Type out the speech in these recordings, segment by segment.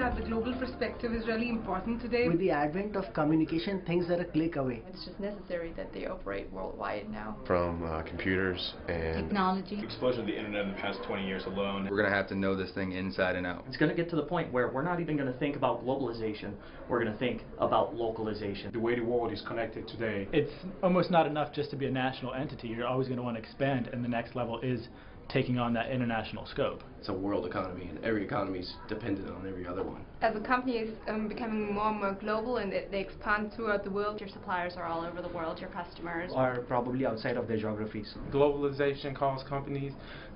that the global perspective is really important today. With the advent of communication, things are a click away. It's just necessary that they operate worldwide now. From computers and technology. The explosion of the internet in the past 20 years alone. We're going to have to know this thing inside and out. It's going to get to the point where we're not even going to think about globalization. We're going to think about localization. The way the world is connected today. It's almost not enough just to be a national entity. You're always going to want to expand, and the next level is taking on that international scope. It's a world economy, and every economy is dependent on every other one. As a company is becoming more and more global and they expand throughout the world, your suppliers are all over the world, your customers are probably outside of their geographies. Globalization calls companies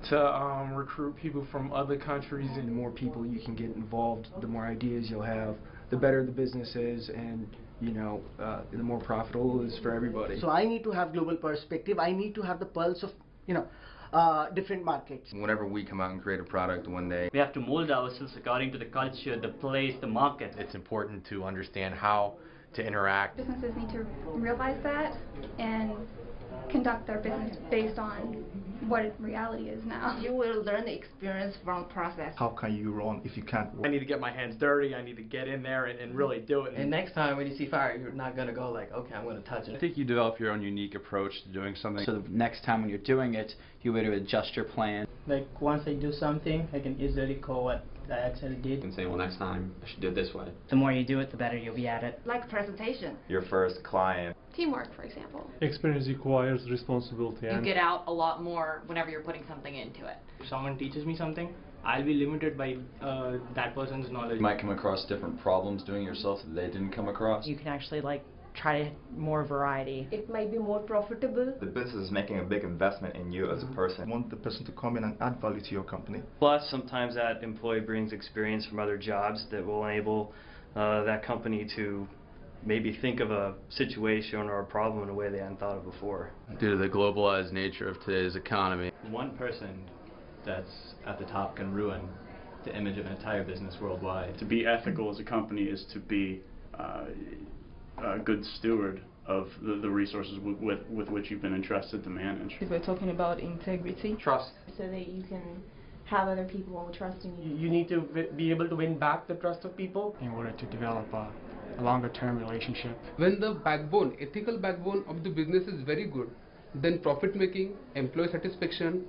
to recruit people from other countries. And the more people you can get involved, the more ideas you'll have, the better the business is, and the more profitable it is for everybody. So I need to have global perspective. I need to have the pulse of, different markets. Whenever we come out and create a product one day, we have to mold ourselves according to the culture, the place, the market. It's important to understand how to interact. Businesses need to realize that and conduct their business based on what reality is now. You will learn the experience from process. How can you run if you can't work? I need to get my hands dirty. I need to get in there and really do it. And next time when you see fire, you're not going to go like, okay, I'm going to touch it. I think you develop your own unique approach to doing something. So the next time when you're doing it, you way to adjust your plan. Like once I do something, I can easily recall what I actually did. And say, well, next time I should do it this way. The more you do it, the better you'll be at it. Like a presentation. Your first client. Teamwork, for example. Experience requires responsibility. You get out a lot more whenever you're putting something into it. If someone teaches me something, I'll be limited by that person's knowledge. You might come across different problems doing yourself that they didn't come across. You can actually try more variety. It might be more profitable. The business is making a big investment in you as a person. You want the person to come in and add value to your company. Plus, sometimes that employee brings experience from other jobs that will enable that company to maybe think of a situation or a problem in a way they hadn't thought of before. Due to the globalized nature of today's economy, one person that's at the top can ruin the image of an entire business worldwide. To be ethical as a company is to be a good steward of the resources with which you've been entrusted to manage. We're talking about integrity. Trust. So that you can have other people trusting you. You need to be able to win back the trust of people in order to develop a longer-term relationship. When the backbone, ethical backbone of the business is very good, then profit-making, employee satisfaction,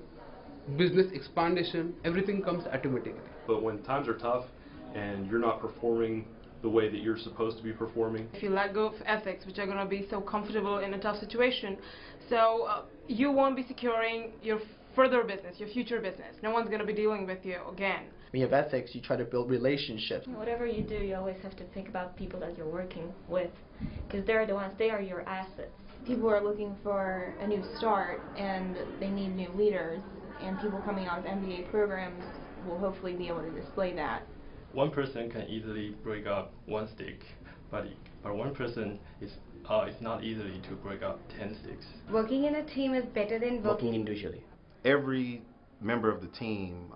business expansion, everything comes automatically. But when times are tough and you're not performing the way that you're supposed to be performing. If you let go of ethics, which are going to be so comfortable in a tough situation, so you won't be securing your further business, your future business. No one's going to be dealing with you again. When you have ethics, you try to build relationships. Whatever you do, you always have to think about people that you're working with, because they're the ones, they are your assets. People are looking for a new start, and they need new leaders, and people coming out of MBA programs will hopefully be able to display that. One person can easily break up one stick, but one person is not easily to break up 10 sticks. Working in a team is better than working individually. Every member of the team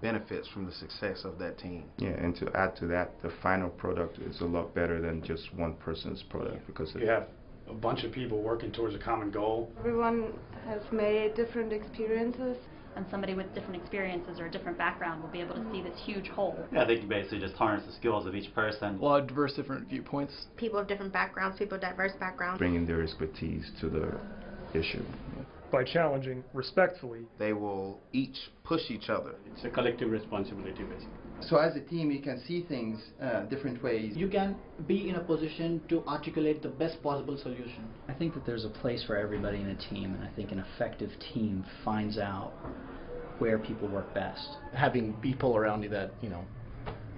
benefits from the success of that team. Yeah, and to add to that, the final product is a lot better than just one person's product, because you have a bunch of people working towards a common goal. Everyone has made different experiences. And somebody with different experiences or a different background will be able to see this huge whole. Yeah, I think you basically just harness the skills of each person. A lot of diverse different viewpoints. People of different backgrounds, people of diverse backgrounds. Bringing their expertise to the issue. By challenging respectfully, they will each push each other. It's a collective responsibility, basically. So as a team, you can see things different ways. You can be in a position to articulate the best possible solution. I think that there's a place for everybody in a team, and I think an effective team finds out where people work best. Having people around you that,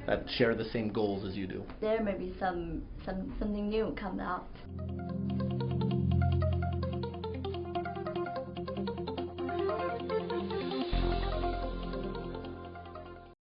that share the same goals as you do. There may be something new come out.